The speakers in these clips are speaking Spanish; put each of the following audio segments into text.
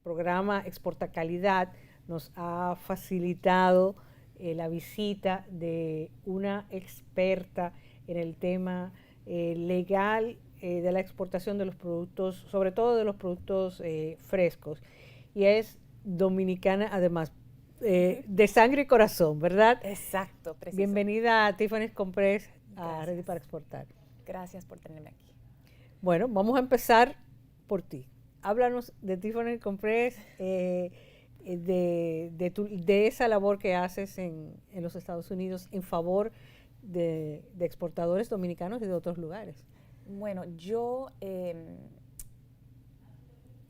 programa Exporta Calidad nos ha facilitado la visita de una experta en el tema legal de la exportación de los productos, sobre todo de los productos frescos. Y es dominicana además, de sangre y corazón, ¿verdad? Exacto, preciso. Bienvenida a Tiffany's Compress, a Gracias. Ready para Exportar. Gracias por tenerme aquí. Bueno, vamos a empezar por ti. Háblanos de Tiffany's Compress, de esa labor que haces en los Estados Unidos en favor de exportadores dominicanos y de otros lugares. Bueno, yo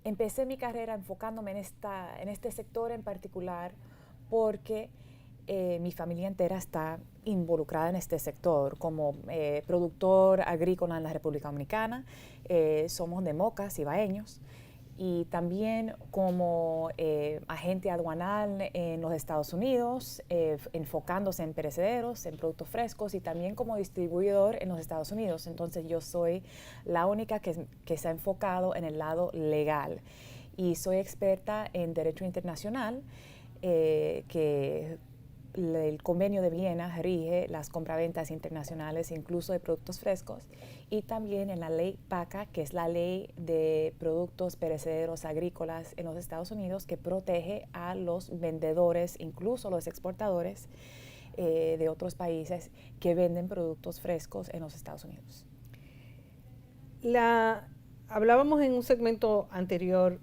empecé mi carrera enfocándome en este sector en particular porque mi familia entera está involucrada en este sector. Como productor agrícola en la República Dominicana, somos de Moca, cibaeños, y también como agente aduanal en los Estados Unidos, enfocándose en perecederos, en productos frescos, y también como distribuidor en los Estados Unidos. Entonces yo soy la única que se ha enfocado en el lado legal, y soy experta en derecho internacional, que el convenio de Viena rige las compraventas internacionales, incluso de productos frescos, y también en la ley PACA, que es la ley de productos perecederos agrícolas en los Estados Unidos, que protege a los vendedores, incluso los exportadores de otros países que venden productos frescos en los Estados Unidos. Hablábamos en un segmento anterior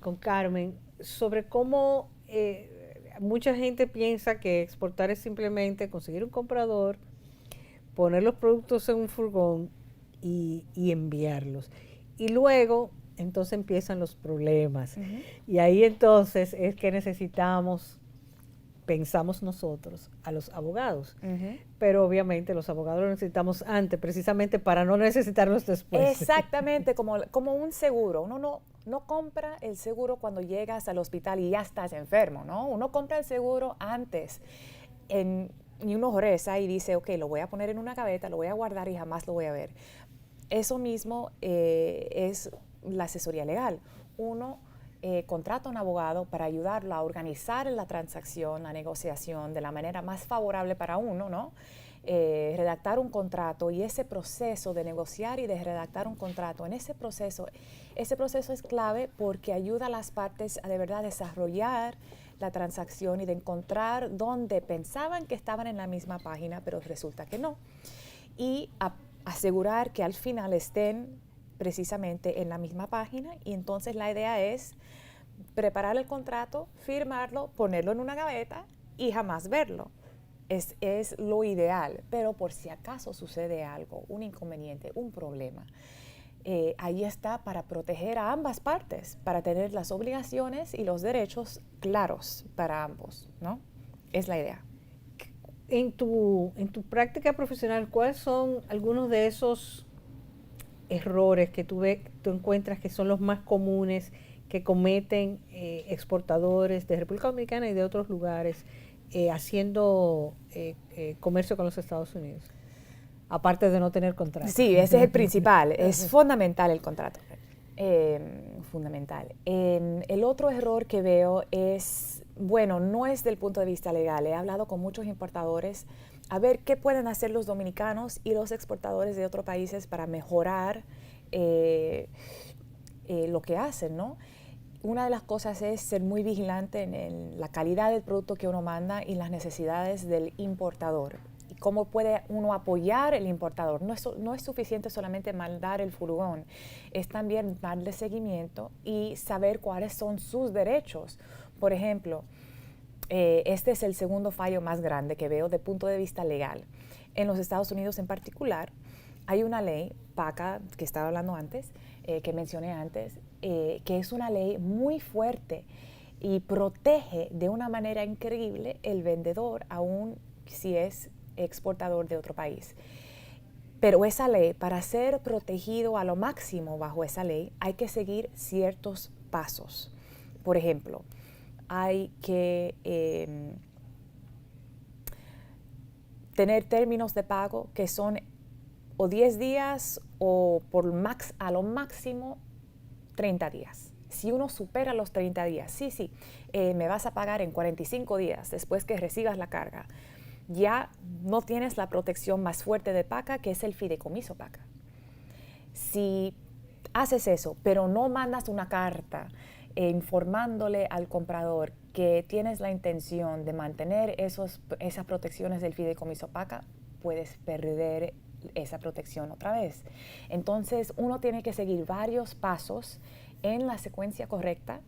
con Carmen sobre cómo mucha gente piensa que exportar es simplemente conseguir un comprador, poner los productos en un furgón y enviarlos. Y luego, entonces empiezan los problemas. Y ahí entonces es que pensamos nosotros, a los abogados. Pero obviamente los abogados los necesitamos antes, precisamente para no necesitarlos después. Exactamente, como un seguro. Uno no compra el seguro cuando llegas al hospital y ya estás enfermo, ¿no? Uno compra el seguro antes. Y uno reza y dice, ok, lo voy a poner en una gaveta, lo voy a guardar y jamás lo voy a ver. Eso mismo es la asesoría legal. Uno contrata a un abogado para ayudarlo a organizar la transacción, la negociación de la manera más favorable para uno, ¿no? Redactar un contrato, y ese proceso de negociar y de redactar un contrato, ese proceso es clave porque ayuda a las partes a de verdad desarrollar la transacción y de encontrar donde pensaban que estaban en la misma página, pero resulta que no. Y asegurar que al final estén precisamente en la misma página, y entonces la idea es preparar el contrato, firmarlo, ponerlo en una gaveta y jamás verlo. Es lo ideal, pero por si acaso sucede algo, un inconveniente, un problema, ahí está para proteger a ambas partes, para tener las obligaciones y los derechos claros para ambos, ¿no? Es la idea. En tu práctica profesional, ¿cuáles son algunos de esos errores que tú encuentras que son los más comunes que cometen exportadores de República Dominicana y de otros lugares haciendo comercio con los Estados Unidos? Aparte de no tener contrato. Sí, ese es el principal. Es fundamental el contrato. Fundamental. El otro error que veo es, bueno, no es del punto de vista legal. He hablado con muchos importadores a ver qué pueden hacer los dominicanos y los exportadores de otros países para mejorar lo que hacen, ¿no? Una de las cosas es ser muy vigilante en la calidad del producto que uno manda y las necesidades del importador. Y cómo puede uno apoyar el importador. No es suficiente solamente mandar el furgón, es también darle seguimiento y saber cuáles son sus derechos. Por ejemplo, este es el segundo fallo más grande que veo desde el punto de vista legal. En los Estados Unidos en particular, hay una ley, PACA, que estaba hablando antes, que mencioné antes, que es una ley muy fuerte y protege de una manera increíble el vendedor, aun si es exportador de otro país. Pero esa ley, para ser protegido a lo máximo bajo esa ley, hay que seguir ciertos pasos. Por ejemplo, hay que tener términos de pago que son o 10 días o a lo máximo 30 días. Si uno supera los 30 días, sí, me vas a pagar en 45 días después que recibas la carga, ya no tienes la protección más fuerte de PACA, que es el fideicomiso PACA. Si haces eso, pero no mandas una carta informándole al comprador que tienes la intención de mantener esas protecciones del fideicomiso PACA, puedes perder esa protección otra vez. Entonces, uno tiene que seguir varios pasos en la secuencia correcta,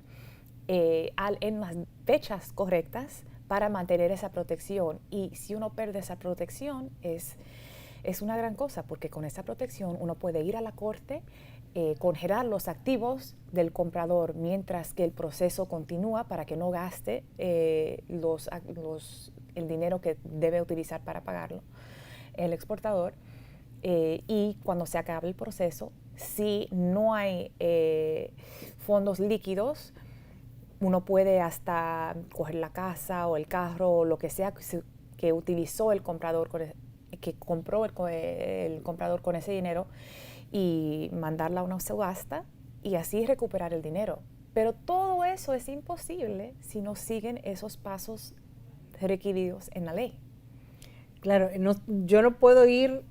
en las fechas correctas para mantener esa protección. Y si uno pierde esa protección, es una gran cosa, porque con esa protección uno puede ir a la corte, congelar los activos del comprador mientras que el proceso continúa para que no gaste el dinero que debe utilizar para pagarlo el exportador. Y cuando se acabe el proceso, si no hay fondos líquidos, uno puede hasta coger la casa o el carro o lo que sea que utilizó el comprador, que compró el comprador con ese dinero, y mandarla a una subasta y así recuperar el dinero. Pero todo eso es imposible si no siguen esos pasos requeridos en la ley. Claro, yo no puedo ir,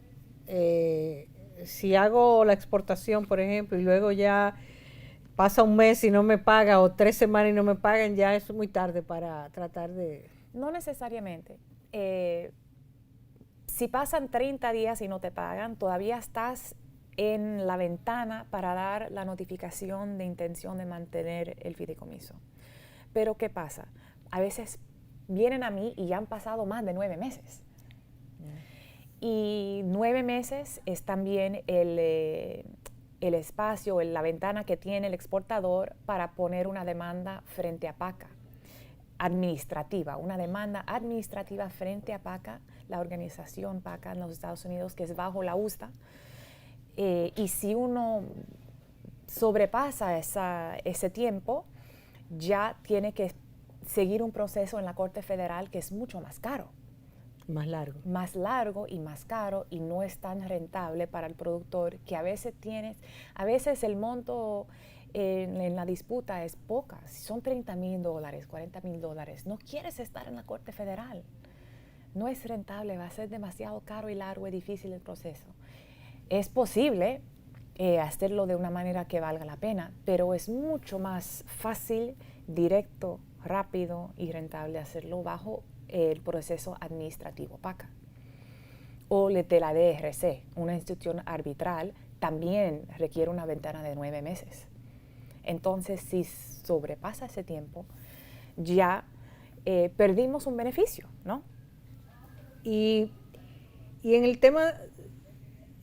si hago la exportación, por ejemplo, y luego ya pasa un mes y no me paga, o 3 semanas y no me pagan, ya es muy tarde para tratar de... No necesariamente. Si pasan 30 días y no te pagan, todavía estás en la ventana para dar la notificación de intención de mantener el fideicomiso. Pero ¿qué pasa? A veces vienen a mí y ya han pasado más de 9 meses. Y 9 meses es también el espacio, la ventana que tiene el exportador para poner una demanda frente a PACA administrativa, una demanda administrativa frente a PACA, la organización PACA en los Estados Unidos, que es bajo la USDA. Y si uno sobrepasa ese tiempo, ya tiene que seguir un proceso en la Corte Federal que es mucho más caro. Más largo. Más largo y más caro, y no es tan rentable para el productor, que a veces el monto en la disputa es poca. Si son $30,000, $40,000, no quieres estar en la Corte Federal. No es rentable, va a ser demasiado caro y largo y difícil el proceso. Es posible hacerlo de una manera que valga la pena, pero es mucho más fácil, directo, rápido y rentable hacerlo bajo el proceso administrativo PACA. O de la DRC, una institución arbitral, también requiere una ventana de 9 meses. Entonces, si sobrepasa ese tiempo, ya perdimos un beneficio, ¿no? Y en el tema,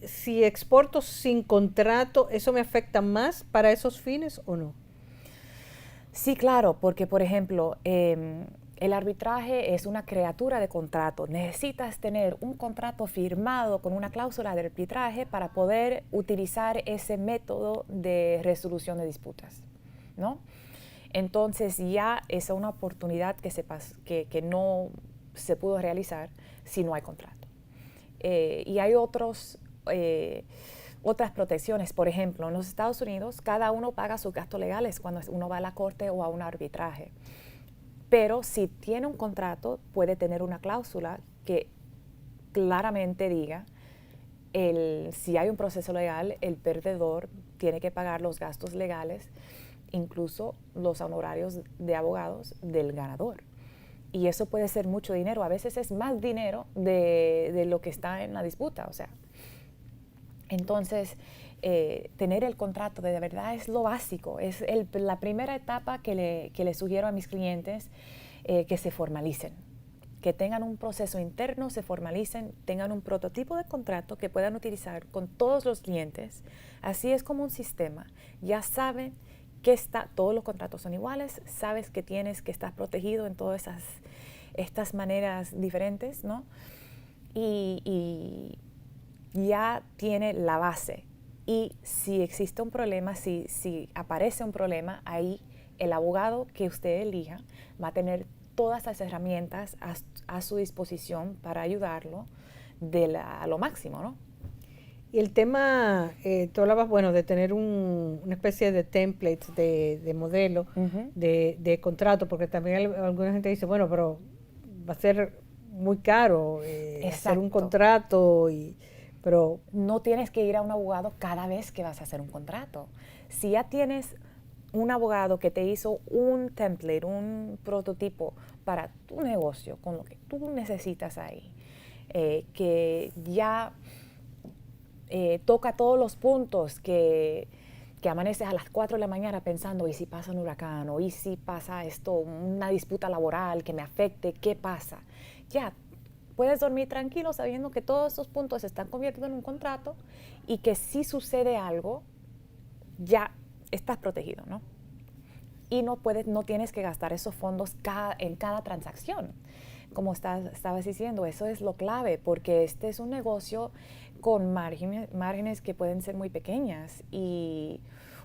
si exporto sin contrato, ¿eso me afecta más para esos fines o no? Sí, claro, porque por ejemplo, el arbitraje es una criatura de contrato. Necesitas tener un contrato firmado con una cláusula de arbitraje para poder utilizar ese método de resolución de disputas, ¿no? Entonces ya es una oportunidad que no se pudo realizar si no hay contrato. Y hay otras protecciones. Por ejemplo, en los Estados Unidos, cada uno paga sus gastos legales cuando uno va a la corte o a un arbitraje. Pero si tiene un contrato, puede tener una cláusula que claramente diga, si hay un proceso legal, el perdedor tiene que pagar los gastos legales, incluso los honorarios de abogados del ganador. Y eso puede ser mucho dinero. A veces es más dinero de lo que está en la disputa. O sea, entonces, tener el contrato de verdad es lo básico. Es la primera etapa que le sugiero a mis clientes, que se formalicen, que tengan un proceso interno, se formalicen, tengan un prototipo de contrato que puedan utilizar con todos los clientes. Así es como un sistema. Ya saben que todos los contratos son iguales, sabes que estás protegido en todas estas maneras diferentes, ¿no? Y ya tiene la base. Y si existe un problema, si aparece un problema, ahí el abogado que usted elija va a tener todas las herramientas a su disposición para ayudarlo a lo máximo, ¿no? Y el tema, tú hablabas, bueno, de tener una especie de template, de modelo, de contrato, porque también alguna gente dice, bueno, pero va a ser muy caro hacer un contrato, pero... No tienes que ir a un abogado cada vez que vas a hacer un contrato. Si ya tienes un abogado que te hizo un template, un prototipo para tu negocio, con lo que tú necesitas ahí, que ya toca todos los puntos que amaneces a las 4 de la mañana pensando, ¿y si pasa un huracán? ¿O y si pasa esto, una disputa laboral que me afecte? ¿Qué pasa? Ya, puedes dormir tranquilo sabiendo que todos estos puntos se están convirtiendo en un contrato y que si sucede algo, ya estás protegido, ¿no? Y no tienes que gastar esos fondos en cada transacción. Como estabas diciendo, eso es lo clave, porque este es un negocio con márgenes que pueden ser muy pequeñas y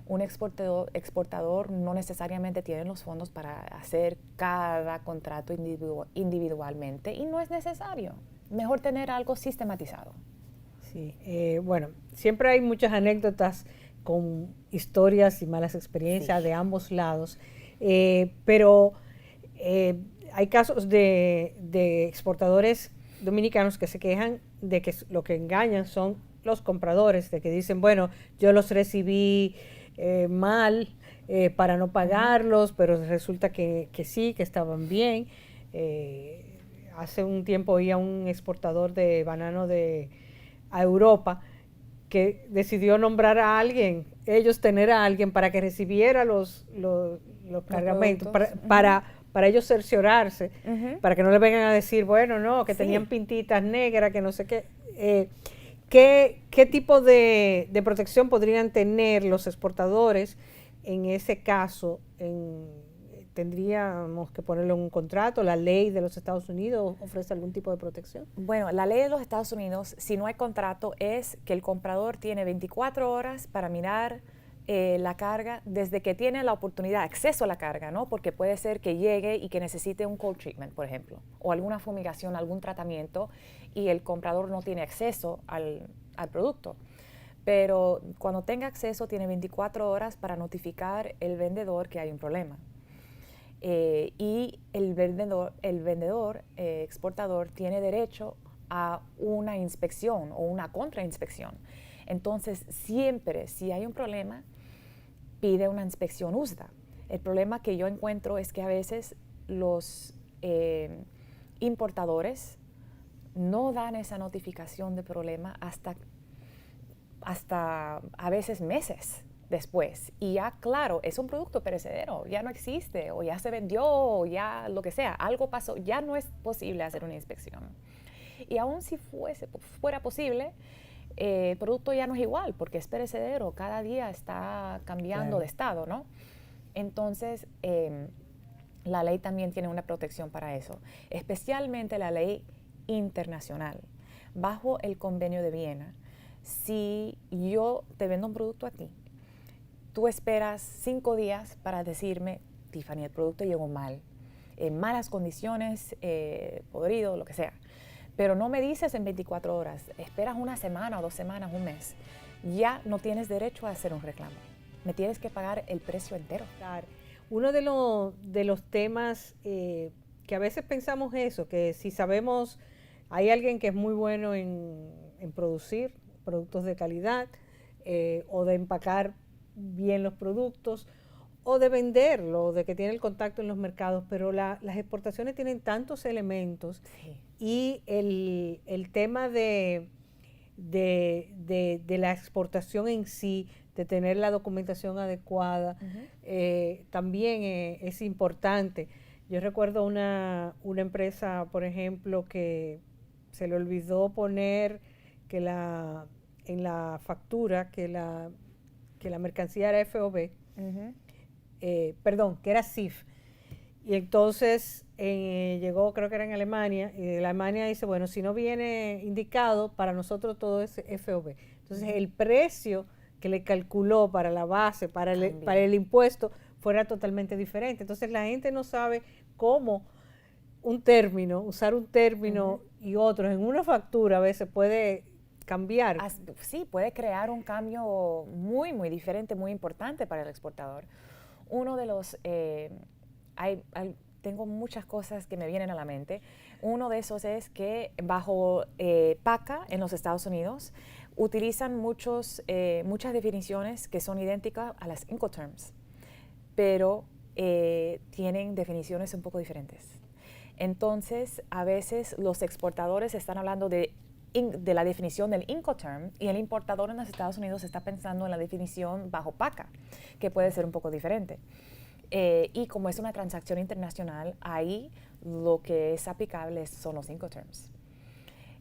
un exportador no necesariamente tiene los fondos para hacer cada contrato individualmente y no es necesario. Mejor tener algo sistematizado. Sí, bueno, siempre hay muchas anécdotas con historias y malas experiencias de ambos lados, pero hay casos de exportadores dominicanos que se quejan de que lo que engañan son los compradores, de que dicen, bueno, yo los recibí mal para no pagarlos, pero resulta que sí, que estaban bien. Hace un tiempo oía un exportador de banano a Europa que decidió nombrar a alguien, ellos tener a alguien para que recibiera los cargamentos, para ellos cerciorarse, para que no le vengan a decir, bueno, no, que tenían pintitas negras, que no sé qué. ¿Qué tipo de protección podrían tener los exportadores en ese caso? ¿Tendríamos que ponerlo en un contrato? ¿La ley de los Estados Unidos ofrece algún tipo de protección? Bueno, la ley de los Estados Unidos, si no hay contrato, es que el comprador tiene 24 horas para mirar la carga desde que tiene la oportunidad, acceso a la carga, ¿no? Porque puede ser que llegue y que necesite un cold treatment, por ejemplo, o alguna fumigación, algún tratamiento, y el comprador no tiene acceso al producto. Pero cuando tenga acceso, tiene 24 horas para notificar el vendedor que hay un problema. Y el vendedor exportador tiene derecho a una inspección o una contrainspección. Entonces, siempre, si hay un problema, pide una inspección USDA. El problema que yo encuentro es que a veces los importadores no dan esa notificación de problema hasta a veces meses después. Y ya, claro, es un producto perecedero, ya no existe, o ya se vendió, o ya lo que sea, algo pasó, ya no es posible hacer una inspección. Y aún si fuera posible, el producto ya no es igual, porque es perecedero, cada día está cambiando de estado, ¿no? Entonces, la ley también tiene una protección para eso, especialmente la ley internacional. Bajo el Convenio de Viena, si yo te vendo un producto a ti, tú esperas 5 días para decirme, Tiffany, el producto llegó mal, en malas condiciones, podrido, lo que sea. Pero no me dices en 24 horas, esperas una semana o 2 semanas, un mes. Ya no tienes derecho a hacer un reclamo. Me tienes que pagar el precio entero. Claro. Uno de los temas que a veces pensamos eso, que si sabemos, hay alguien que es muy bueno en producir productos de calidad o de empacar bien los productos o de venderlo, de que tiene el contacto en los mercados, pero las exportaciones tienen tantos elementos y el tema de la exportación en sí, de tener la documentación adecuada, también es importante. Yo recuerdo una empresa, por ejemplo, que se le olvidó poner que en la factura que la mercancía era FOB, perdón, que era CIF. Y entonces llegó, creo que era en Alemania, y de Alemania dice, bueno, si no viene indicado, para nosotros todo es FOB. Entonces el precio que le calculó para la base, para el impuesto, fuera totalmente diferente. Entonces la gente no sabe cómo usar un término y otros en una factura a veces puede cambiar. Sí, puede crear un cambio muy, muy diferente, muy importante para el exportador. Uno de los, tengo muchas cosas que me vienen a la mente. Uno de esos es que bajo PACA en los Estados Unidos utilizan muchas definiciones que son idénticas a las Incoterms, pero tienen definiciones un poco diferentes. Entonces, a veces los exportadores están hablando de la definición del Incoterm y el importador en los Estados Unidos está pensando en la definición bajo PACA, que puede ser un poco diferente. Y como es una transacción internacional, ahí lo que es aplicable son los Incoterms.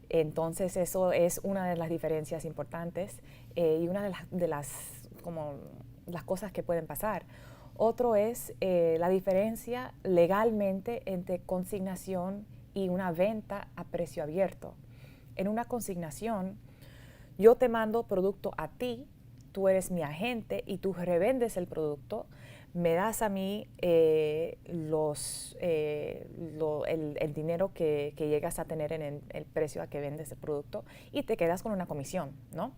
Entonces, eso es una de las diferencias importantes y una de las cosas que pueden pasar. Otro es la diferencia legalmente entre consignación y una venta a precio abierto. En una consignación, yo te mando producto a ti, tú eres mi agente y tú revendes el producto, me das a mí el dinero que llegas a tener en el precio a que vendes el producto y te quedas con una comisión, ¿no?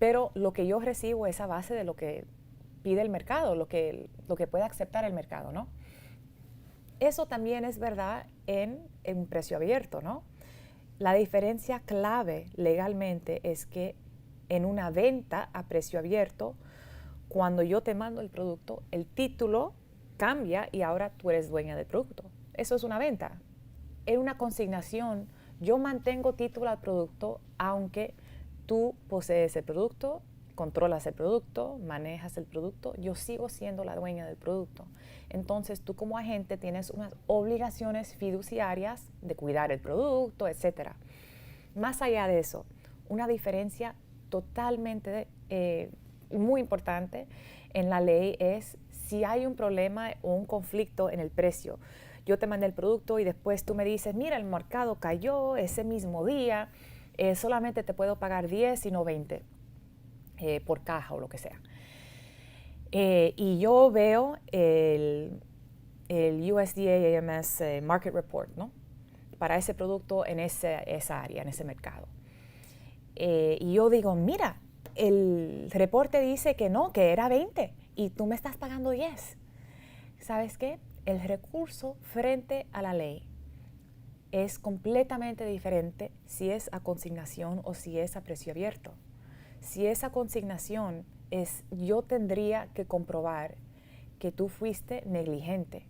Pero lo que yo recibo es a base de lo que pide el mercado, lo que puede aceptar el mercado, ¿no? Eso también es verdad en un precio abierto, ¿no? La diferencia clave legalmente es que en una venta a precio abierto, cuando yo te mando el producto, el título cambia y ahora tú eres dueña del producto. Eso es una venta. En una consignación, yo mantengo título al producto aunque tú posees el producto, controlas el producto, manejas el producto, yo sigo siendo la dueña del producto. Entonces, tú como agente tienes unas obligaciones fiduciarias de cuidar el producto, etc. Más allá de eso, una diferencia totalmente muy importante en la ley es si hay un problema o un conflicto en el precio. Yo te mandé el producto y después tú me dices, mira, el mercado cayó ese mismo día, solamente te puedo pagar 10 y no 20 por caja o lo que sea. Y yo veo el USDA AMS Market Report, ¿no? Para ese producto en esa área, en ese mercado. Y yo digo, mira, el reporte dice que no, que era 20 y tú me estás pagando 10. ¿Sabes qué? El recurso frente a la ley es completamente diferente si es a consignación o si es a precio abierto. Si es a consignación, yo tendría que comprobar que tú fuiste negligente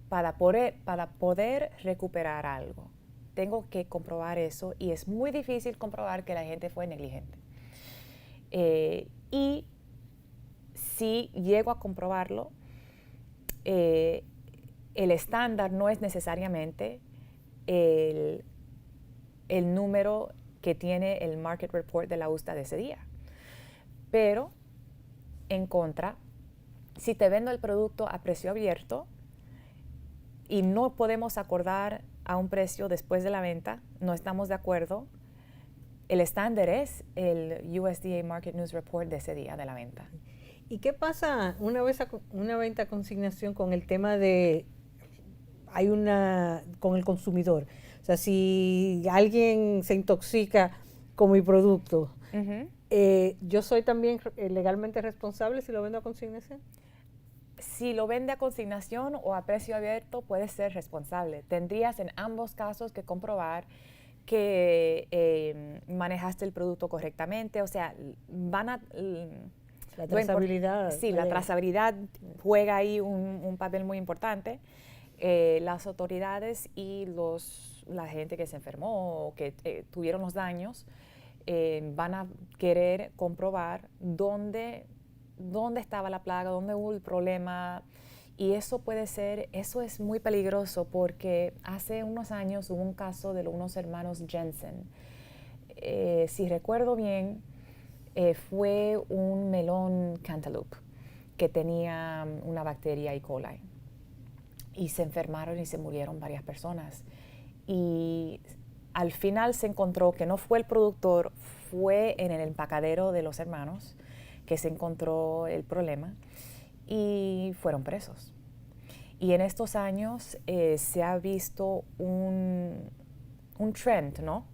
para poder recuperar algo. Tengo que comprobar eso y es muy difícil comprobar que la gente fue negligente. Y si llego a comprobarlo, el estándar no es necesariamente el número que tiene el Market Report de la USDA de ese día. Pero, en contra, si te vendo el producto a precio abierto y no podemos acordar a un precio después de la venta, no estamos de acuerdo, el estándar es el USDA Market News Report de ese día de la venta. ¿Y qué pasa una venta a consignación con el tema de con el consumidor? O sea, si alguien se intoxica con mi producto, ¿yo soy también legalmente responsable si lo vendo a consignación? Si lo vende a consignación o a precio abierto, puedes ser responsable. Tendrías en ambos casos que comprobar que manejaste el producto correctamente. O sea, la trazabilidad. Sí, la trazabilidad juega ahí un papel muy importante. Las autoridades y la gente que se enfermó o que tuvieron los daños van a querer comprobar dónde estaba la plaga, dónde hubo el problema. Y eso es muy peligroso porque hace unos años hubo un caso de unos hermanos Jensen. Si recuerdo bien, fue un melón cantaloupe que tenía una bacteria E. coli. Y se enfermaron y se murieron varias personas. Y al final se encontró que no fue el productor, fue en el empacadero de los hermanos que se encontró el problema y fueron presos. Y en estos años se ha visto un trend, ¿no?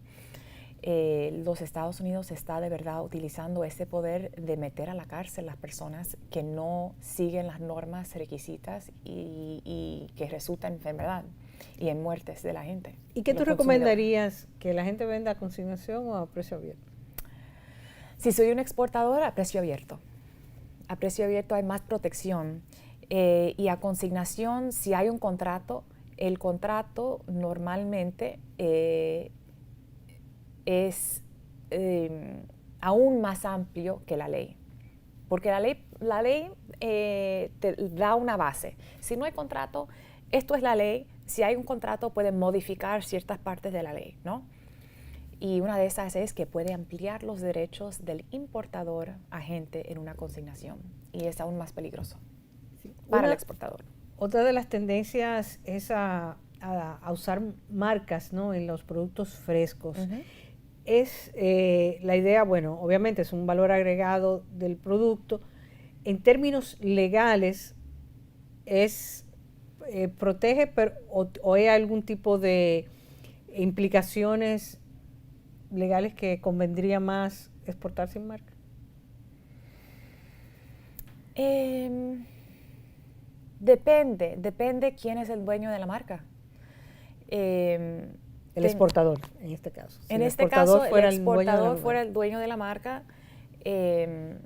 los Estados Unidos está de verdad utilizando ese poder de meter a la cárcel las personas que no siguen las normas requisitas y que resulta en enfermedad y en muertes de la gente. ¿Y qué tú recomendarías, que la gente venda a consignación o a precio abierto? Si soy un exportador, a precio abierto. A precio abierto hay más protección. Y a consignación, si hay un contrato, el contrato normalmente es aún más amplio que la ley. Porque la ley te da una base. Si no hay contrato, esto es la ley. Si hay un contrato, pueden modificar ciertas partes de la ley, ¿no? Y una de esas es que puede ampliar los derechos del importador agente en una consignación. Y es aún más peligroso para el exportador. Otra de las tendencias es a usar marcas, ¿no?, en los productos frescos. Es la idea, bueno, obviamente es un valor agregado del producto. En términos legales, es protege, pero, o hay algún tipo de implicaciones legales que convendría más exportar sin marca. Depende quién es el dueño de la marca. El exportador, en este caso. Si en este caso, el exportador fuera el dueño de la marca, es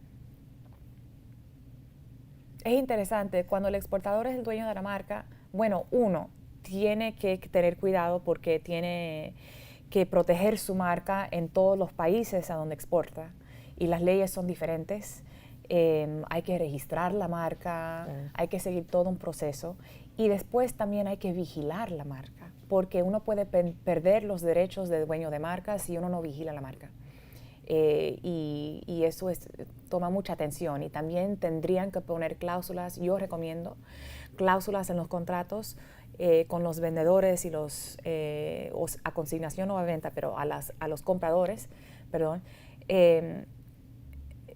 interesante. Cuando el exportador es el dueño de la marca, bueno, uno tiene que tener cuidado porque tiene que proteger su marca en todos los países a donde exporta y las leyes son diferentes. Hay que registrar la marca, hay que seguir todo un proceso y después también hay que vigilar la marca porque uno puede perder los derechos del dueño de marca si uno no vigila la marca. Y eso toma mucha atención y también tendrían que poner cláusulas, yo recomiendo cláusulas en los contratos con los vendedores y a consignación o a venta, pero a los compradores, perdón,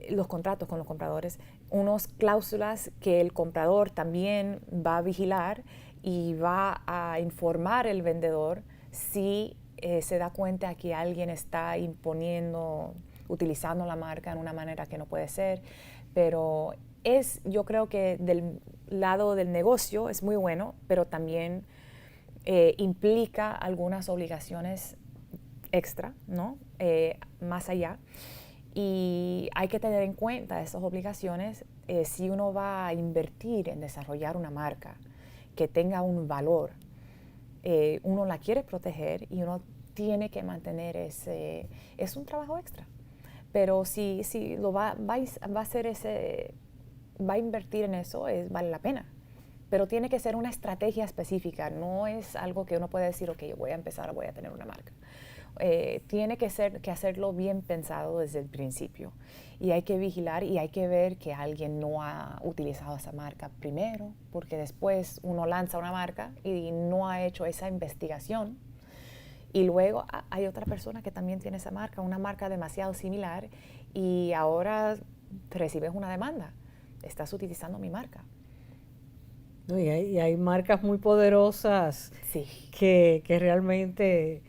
los contratos con los compradores, unas cláusulas que el comprador también va a vigilar y va a informar al vendedor si se da cuenta que alguien está utilizando la marca en una manera que no puede ser, pero yo creo que del lado del negocio es muy bueno, pero también implica algunas obligaciones extra, ¿no? Más allá. Y hay que tener en cuenta esas obligaciones si uno va a invertir en desarrollar una marca que tenga un valor. Uno la quiere proteger y uno tiene que mantener es un trabajo extra. Pero si lo va a hacer va a invertir en eso, vale la pena. Pero tiene que ser una estrategia específica, no es algo que uno puede decir, ok, voy a empezar, voy a tener una marca. Tiene que hacerlo bien pensado desde el principio. Y hay que vigilar y hay que ver que alguien no ha utilizado esa marca primero, porque después uno lanza una marca y no ha hecho esa investigación. Y luego hay otra persona que también tiene esa marca, una marca demasiado similar, y ahora recibes una demanda. Estás utilizando mi marca. No, y hay marcas muy poderosas sí. que realmente...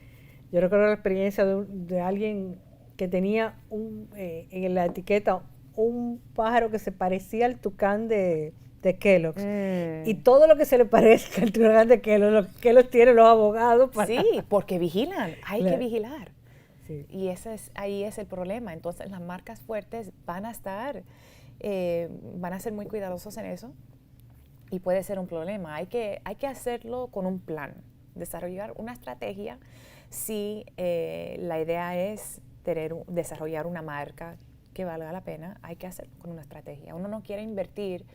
Yo recuerdo la experiencia de alguien que tenía en la etiqueta un pájaro que se parecía al tucán de Kellogg's. Y todo lo que se le parezca al tucán de Kellogg's, los Kellogg's tienen los abogados para... Sí, porque vigilan, hay que vigilar. Sí. Y ahí es el problema. Entonces las marcas fuertes van a ser muy cuidadosos en eso y puede ser un problema. Hay que hacerlo con un plan, desarrollar una estrategia. Si la idea es desarrollar una marca que valga la pena, hay que hacerlo con una estrategia. Uno no quiere invertir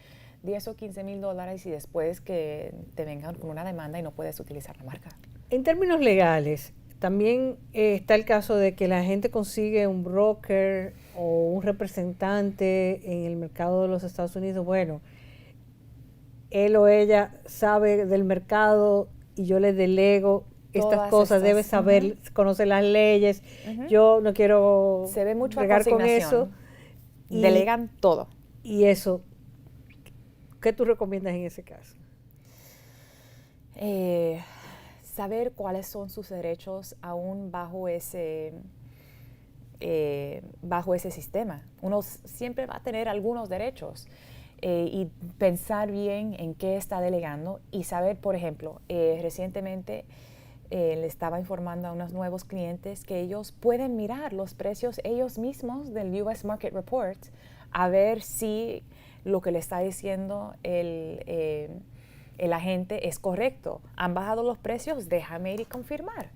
10 o 15 mil dólares y después que te vengan con una demanda y no puedes utilizar la marca. En términos legales, también está el caso de que la gente consigue un broker o un representante en el mercado de los Estados Unidos. Bueno, él o ella sabe del mercado y yo le delego estas cosas, debe saber, conoce las leyes, yo no quiero se ve mucho regar con eso. Delegan todo. Y eso, ¿qué tú recomiendas en ese caso? Saber cuáles son sus derechos aún bajo ese bajo ese sistema. Uno siempre va a tener algunos derechos y pensar bien en qué está delegando y saber, por ejemplo, recientemente le estaba informando a unos nuevos clientes que ellos pueden mirar los precios ellos mismos del US Market Report a ver si lo que le está diciendo el agente es correcto. ¿Han bajado los precios? Déjame ir y confirmar.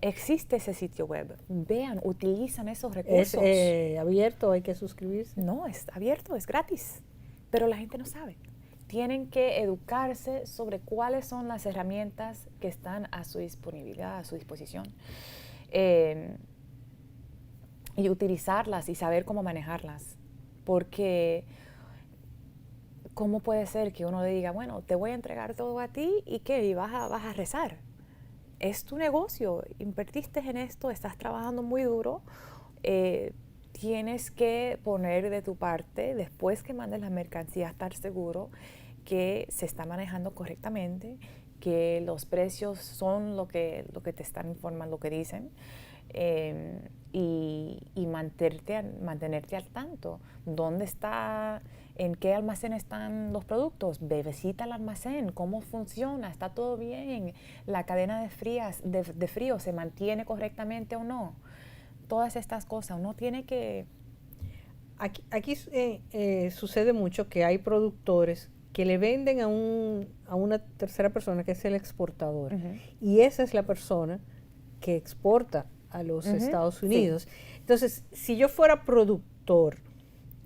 Existe ese sitio web. Vean, utilizan esos recursos. ¿Es abierto? ¿Hay que suscribirse? No, es abierto, es gratis. Pero la gente no sabe. Tienen que educarse sobre cuáles son las herramientas que están a su disponibilidad, a su disposición. Y utilizarlas y saber cómo manejarlas. Porque ¿cómo puede ser que uno le diga, bueno, te voy a entregar todo a ti y qué? Y vas a rezar. Es tu negocio, invertiste en esto, estás trabajando muy duro, tienes que poner de tu parte, después que mandes la mercancía, estar seguro que se está manejando correctamente, que los precios son lo que te están informando, lo que dicen, y mantenerte al tanto. ¿Dónde está? ¿En qué almacén están los productos? Ve, visita el almacén, cómo funciona, está todo bien, la cadena de frío se mantiene correctamente o no. Todas estas cosas, uno tiene que... Aquí sucede mucho que hay productores que le venden a una tercera persona que es el exportador. Y esa es la persona que exporta a los Estados Unidos. Sí. Entonces, si yo fuera productor,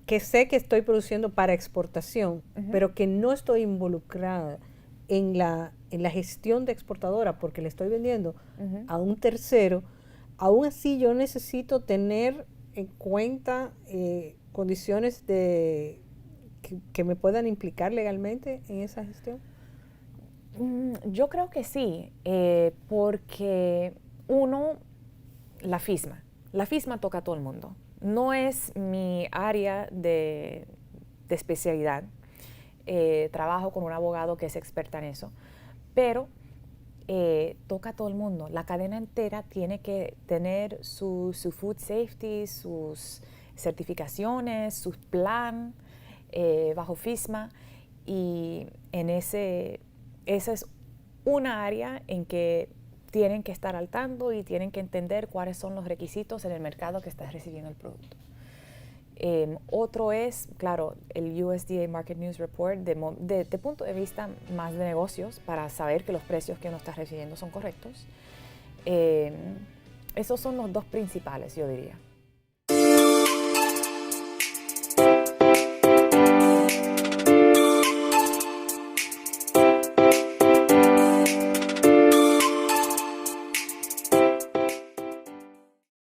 que sé que estoy produciendo para exportación, pero que no estoy involucrada en la gestión de exportadora porque le estoy vendiendo a un tercero, aún así yo necesito tener en cuenta condiciones que me puedan implicar legalmente en esa gestión. Yo creo que sí, porque la FISMA toca a todo el mundo. No es mi área de especialidad. Trabajo con un abogado que es experta en eso, pero toca a todo el mundo. La cadena entera tiene que tener su food safety, sus certificaciones, su plan bajo FISMA, y esa es una área en que tienen que estar al tanto y tienen que entender cuáles son los requisitos en el mercado que estás recibiendo el producto. Otro es, claro, el USDA Market News Report de punto de vista más de negocios, para saber que los precios que uno está recibiendo son correctos. Esos son los dos principales, yo diría.